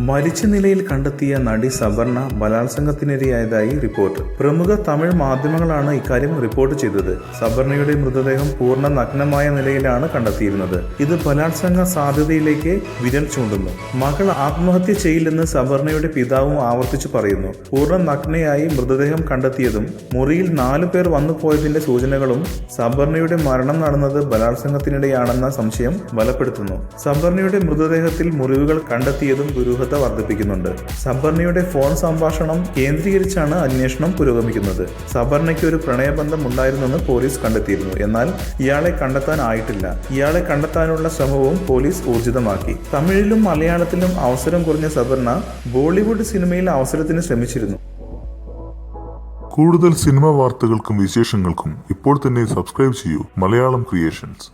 മരിച്ച നിലയിൽ കണ്ടെത്തിയ നടി സബർണ ബലാത്സംഗത്തിനിരയായതായി റിപ്പോർട്ട്. പ്രമുഖ തമിഴ് മാധ്യമങ്ങളാണ് ഇക്കാര്യം റിപ്പോർട്ട് ചെയ്തത്. സബർണയുടെ മൃതദേഹം പൂർണ്ണ നഗ്നമായ നിലയിലാണ് കണ്ടെത്തിയിരുന്നത്. ഇത് ബലാത്സംഗ സാധ്യതയിലേക്ക് വിരൽ ചൂണ്ടുന്നു. മകൾ ആത്മഹത്യ ചെയ്യില്ലെന്ന് സബർണയുടെ പിതാവും ആവർത്തിച്ചു പറയുന്നു. പൂർണ്ണ നഗ്നയായി മൃതദേഹം കണ്ടെത്തിയതും മുറിയിൽ 4 പേർ വന്നു പോയതിന്റെ സൂചനകളും സബർണയുടെ മരണം നടന്നത് ബലാത്സംഗത്തിനിടെയാണെന്ന സംശയം ബലപ്പെടുത്തുന്നു. സബർണയുടെ മൃതദേഹത്തിൽ മുറിവുകൾ കണ്ടെത്തിയതും ദുരൂഹത വർദ്ധിപ്പിക്കുന്നുണ്ട്. സബർണയുടെ ഫോൺ സംഭാഷണം കേന്ദ്രീകരിച്ചാണ് അന്വേഷണം പുരോഗമിക്കുന്നത്. സബർണയ്ക്ക് ഒരു പ്രണയബന്ധം ഉണ്ടായിരുന്നെന്ന് പോലീസ് കണ്ടെത്തിയിരുന്നു. എന്നാൽ ഇയാളെ കണ്ടെത്താനായിട്ടില്ല. ഇയാളെ കണ്ടെത്താനുള്ള ശ്രമവും പോലീസ് ഊർജിതമാക്കി. തമിഴിലും മലയാളത്തിലും അവസരം കുറഞ്ഞ സബർണ ബോളിവുഡ് സിനിമയിൽ അവസരത്തിന് ശ്രമിച്ചിരുന്നു. കൂടുതൽ സിനിമാ വാർത്തകൾക്കും വിശേഷങ്ങൾക്കും ഇപ്പോൾ തന്നെ സബ്സ്ക്രൈബ് ചെയ്യൂ മലയാളം ക്രിയേഷൻസ്.